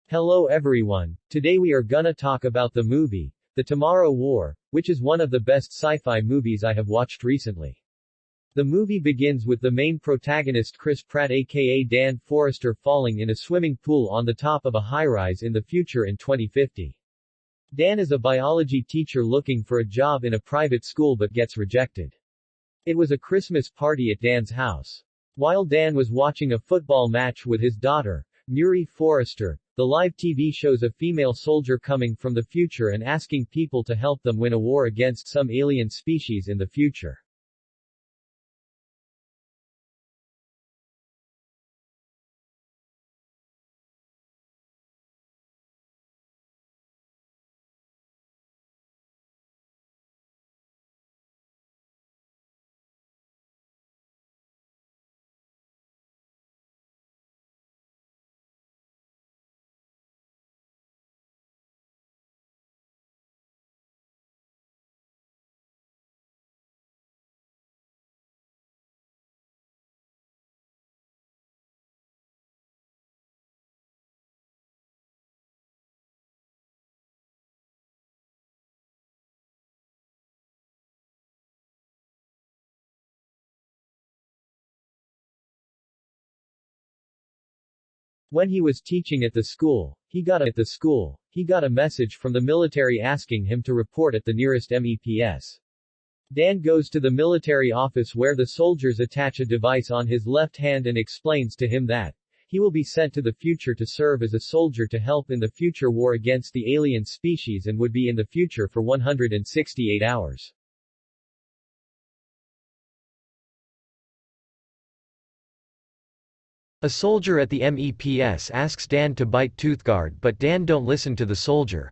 Hello everyone, today we are gonna talk about the movie, The Tomorrow War, which is one of the best sci-fi movies I have watched recently. The movie begins with the main protagonist Chris Pratt aka Dan Forrester falling in a swimming pool on the top of a high-rise in the future in 2050. Dan is a biology teacher looking for a job in a private school but gets rejected. It was a Christmas party at Dan's house. While Dan was watching a football match with his daughter, Murray Forrester, the live TV shows a female soldier coming from the future and asking people to help them win a war against some alien species in the future. When he was teaching at the school, he got a message from the military asking him to report at the nearest MEPS. Dan goes to the military office where the soldiers attach a device on his left hand and explains to him that he will be sent to the future to serve as a soldier to help in the future war against the alien species and would be in the future for 168 hours. A soldier at the MEPS asks Dan to bite toothguard but Dan don't listen to the soldier.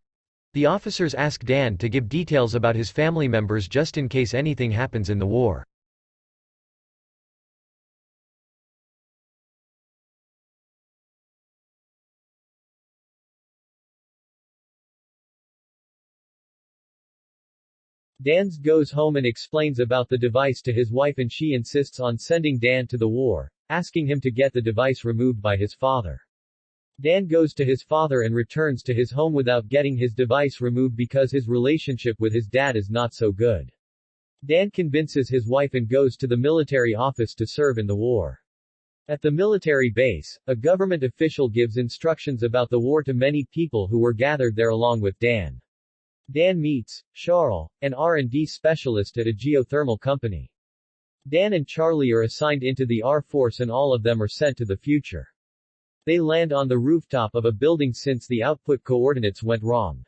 The officers ask Dan to give details about his family members just in case anything happens in the war. Dan goes home and explains about the device to his wife and she insists on sending Dan to the war, asking him to get the device removed by his father. Dan goes to his father and returns to his home without getting his device removed because his relationship with his dad is not so good. Dan convinces his wife and goes to the military office to serve in the war. At the military base, a government official gives instructions about the war to many people who were gathered there along with Dan. Dan meets Charles, an R&D specialist at a geothermal company. Dan and Charlie are assigned into the R Force and all of them are sent to the future. They land on the rooftop of a building since the output coordinates went wrong.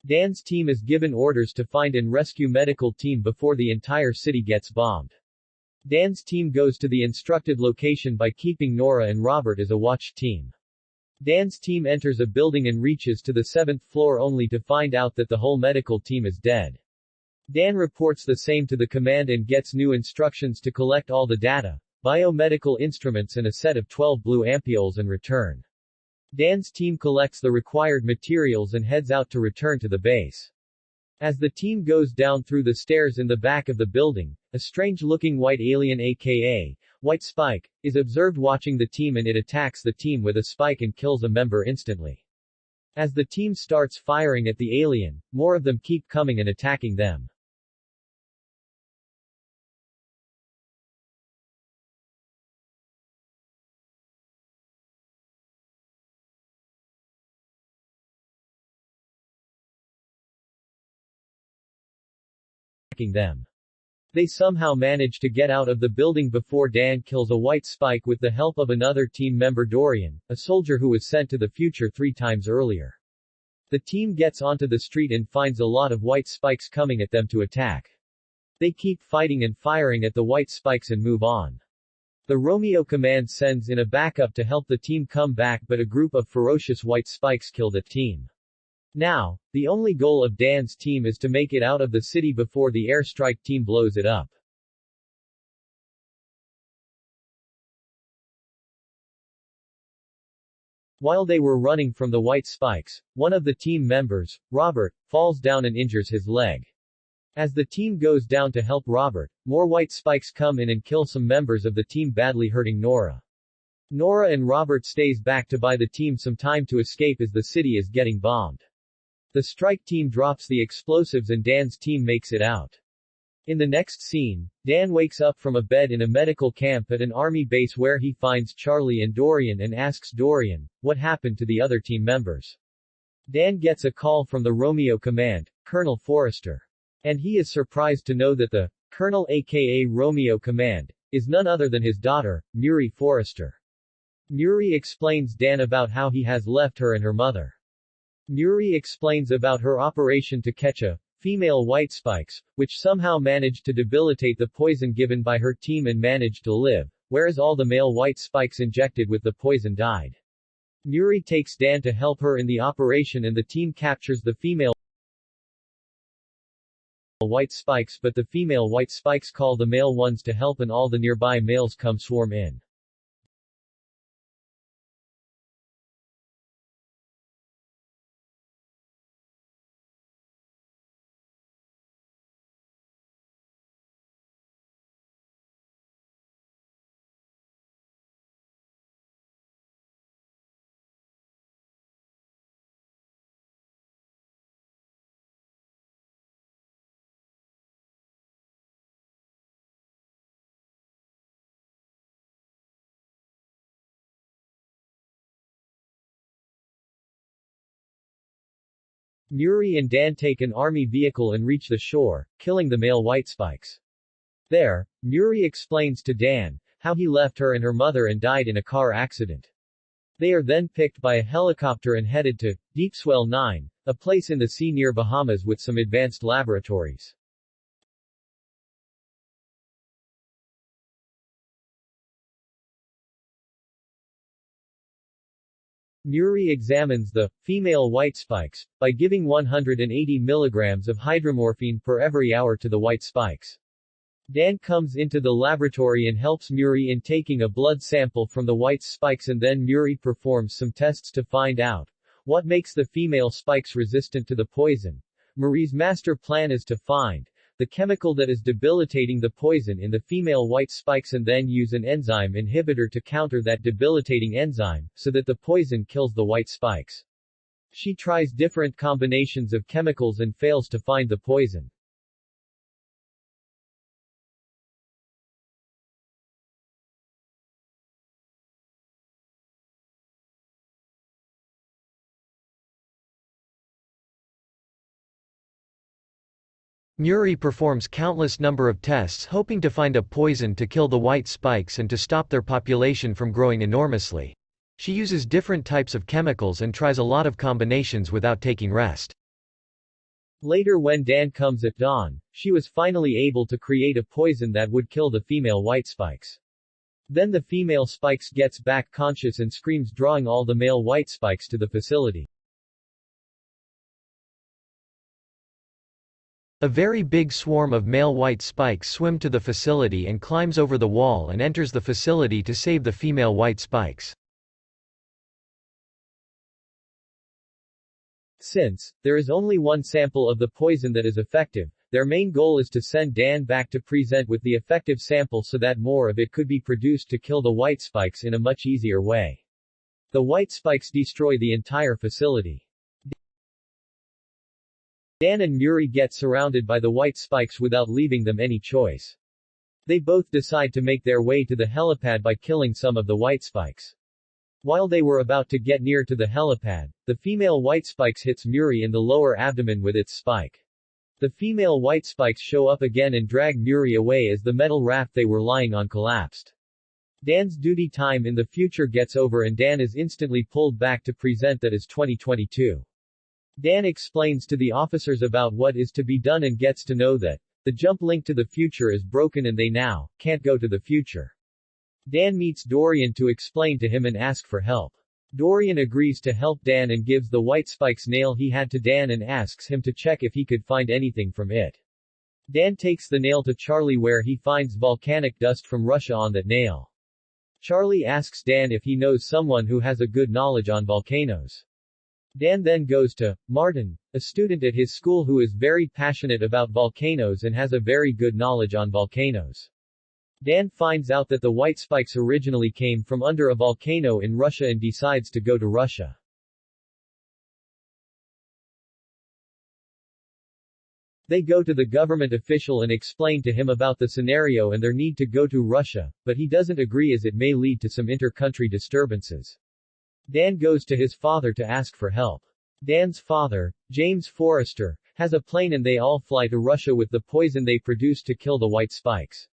Dan's team is given orders to find and rescue medical team before the entire city gets bombed. Dan's team goes to the instructed location by keeping Nora and Robert as a watch team. Dan's team enters a building and reaches to the 7th floor only to find out that the whole medical team is dead. Dan reports the same to the command and gets new instructions to collect all the data, biomedical instruments and a set of 12 blue ampoules and return. Dan's team collects the required materials and heads out to return to the base. As the team goes down through the stairs in the back of the building, a strange-looking white alien aka White Spike is observed watching the team and it attacks the team with a spike and kills a member instantly. As the team starts firing at the alien, more of them keep coming and attacking them. They somehow manage to get out of the building before Dan kills a White Spike with the help of another team member Dorian, a soldier who was sent to the future 3 times earlier. The team gets onto the street and finds a lot of White Spikes coming at them to attack. They keep fighting and firing at the White Spikes and move on. The Romeo command sends in a backup to help the team come back but a group of ferocious White Spikes kill the team. Now, the only goal of Dan's team is to make it out of the city before the airstrike team blows it up. While they were running from the White Spikes, one of the team members, Robert, falls down and injures his leg. As the team goes down to help Robert, more White Spikes come in and kill some members of the team badly hurting Nora. Nora and Robert stays back to buy the team some time to escape as the city is getting bombed. The strike team drops the explosives and Dan's team makes it out. In the next scene, Dan wakes up from a bed in a medical camp at an army base where he finds Charlie and Dorian and asks Dorian, what happened to the other team members. Dan gets a call from the Romeo Command, Colonel Forrester. And he is surprised to know that the Colonel aka Romeo Command is none other than his daughter, Murray Forrester. Murray explains Dan about how he has left her and her mother. Murray explains about her operation to catch a female white spikes, which somehow managed to debilitate the poison given by her team and managed to live, whereas all the male white spikes injected with the poison died. Murray takes Dan to help her in the operation and the team captures the female white spikes, but the female white spikes call the male ones to help and all the nearby males come swarm in. Murray and Dan take an army vehicle and reach the shore, killing the male white spikes. There, Murray explains to Dan how he left her and her mother and died in a car accident. They are then picked by a helicopter and headed to Deepswell 9, a place in the sea near Bahamas with some advanced laboratories. Murray examines the female white spikes by giving 180 milligrams of hydromorphine per every hour to the white spikes. Dan comes into the laboratory and helps Murray in taking a blood sample from the white spikes, and then Murray performs some tests to find out what makes the female spikes resistant to the poison. Murray's master plan is to find the chemical that is debilitating the poison in the female white spikes and then use an enzyme inhibitor to counter that debilitating enzyme, so that the poison kills the white spikes. She tries different combinations of chemicals and fails to find the poison. Murray performs countless number of tests hoping to find a poison to kill the white spikes and to stop their population from growing enormously. She uses different types of chemicals and tries a lot of combinations without taking rest. Later, when Dan comes at dawn, she was finally able to create a poison that would kill the female white spikes. Then the female spikes gets back conscious and screams, drawing all the male white spikes to the facility. A very big swarm of male white spikes swim to the facility and climbs over the wall and enters the facility to save the female white spikes. Since there is only one sample of the poison that is effective, their main goal is to send Dan back to present with the effective sample so that more of it could be produced to kill the white spikes in a much easier way. The white spikes destroy the entire facility. Dan and Murray get surrounded by the white spikes without leaving them any choice. They both decide to make their way to the helipad by killing some of the white spikes. While they were about to get near to the helipad, the female white spikes hits Murray in the lower abdomen with its spike. The female white spikes show up again and drag Murray away as the metal raft they were lying on collapsed. Dan's duty time in the future gets over and Dan is instantly pulled back to present that as 2022. Dan explains to the officers about what is to be done and gets to know that the jump link to the future is broken and they now can't go to the future. Dan meets Dorian to explain to him and ask for help. Dorian agrees to help Dan and gives the white spikes nail he had to Dan and asks him to check if he could find anything from it. Dan takes the nail to Charlie where he finds volcanic dust from Russia on that nail. Charlie asks Dan if he knows someone who has a good knowledge on volcanoes. Dan then goes to Martin, a student at his school who is very passionate about volcanoes and has a very good knowledge on volcanoes. Dan finds out that the white spikes originally came from under a volcano in Russia and decides to go to Russia. They go to the government official and explain to him about the scenario and their need to go to Russia, but he doesn't agree as it may lead to some inter-country disturbances. Dan goes to his father to ask for help. Dan's father, James Forrester, has a plane and they all fly to Russia with the poison they produce to kill the white spikes.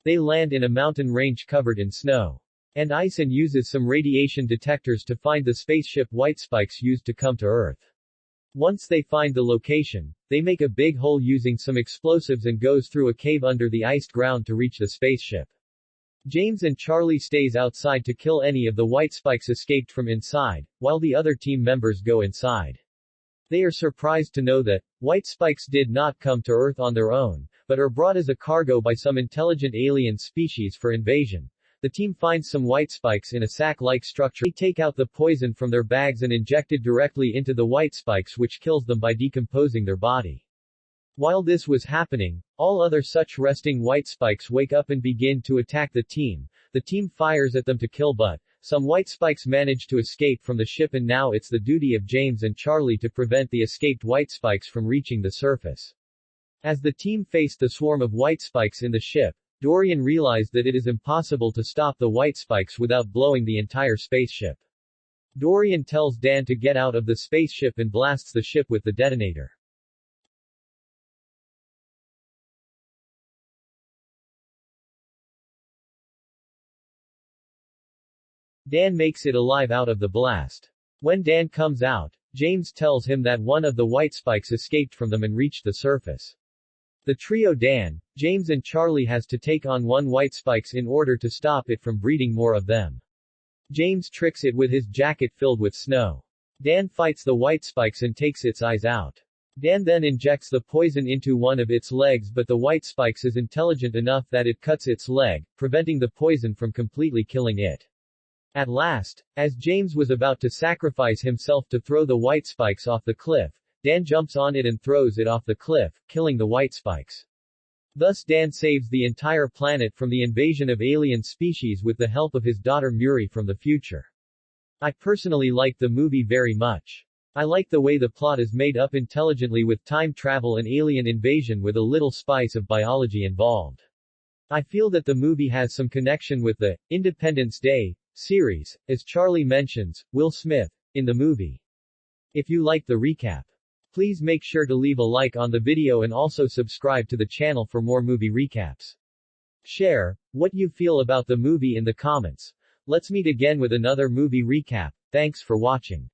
They land in a mountain range covered in snow and ice and uses some radiation detectors to find the spaceship white spikes used to come to Earth. Once they find the location, they make a big hole using some explosives and goes through a cave under the iced ground to reach the spaceship. James and Charlie stays outside to kill any of the white spikes escaped from inside, while the other team members go inside. They are surprised to know that white spikes did not come to Earth on their own, but are brought as a cargo by some intelligent alien species for invasion. The team finds some white spikes in a sack-like structure. They take out the poison from their bags and inject it directly into the white spikes, which kills them by decomposing their body. While this was happening, all other such resting white spikes wake up and begin to attack the team. The team fires at them to kill, but some white spikes manage to escape from the ship, and now it's the duty of James and Charlie to prevent the escaped white spikes from reaching the surface. As the team faced the swarm of white spikes in the ship, Dorian realized that it is impossible to stop the white spikes without blowing the entire spaceship. Dorian tells Dan to get out of the spaceship and blasts the ship with the detonator. Dan makes it alive out of the blast. When Dan comes out, James tells him that one of the white spikes escaped from them and reached the surface. The trio Dan, James and Charlie has to take on one white spikes in order to stop it from breeding more of them. James tricks it with his jacket filled with snow. Dan fights the white spikes and takes its eyes out. Dan then injects the poison into one of its legs, but the white spikes is intelligent enough that it cuts its leg, preventing the poison from completely killing it. At last, as James was about to sacrifice himself to throw the white spikes off the cliff, Dan jumps on it and throws it off the cliff, killing the white spikes. Thus Dan saves the entire planet from the invasion of alien species with the help of his daughter Muri from the future. I personally like the movie very much. I like the way the plot is made up intelligently with time travel and alien invasion with a little spice of biology involved. I feel that the movie has some connection with the Independence Day series, as Charlie mentions Will Smith in the movie. If you like the recap, please make sure to leave a like on the video and also subscribe to the channel for more movie recaps. Share what you feel about the movie in the comments. Let's meet again with another movie recap. Thanks for watching.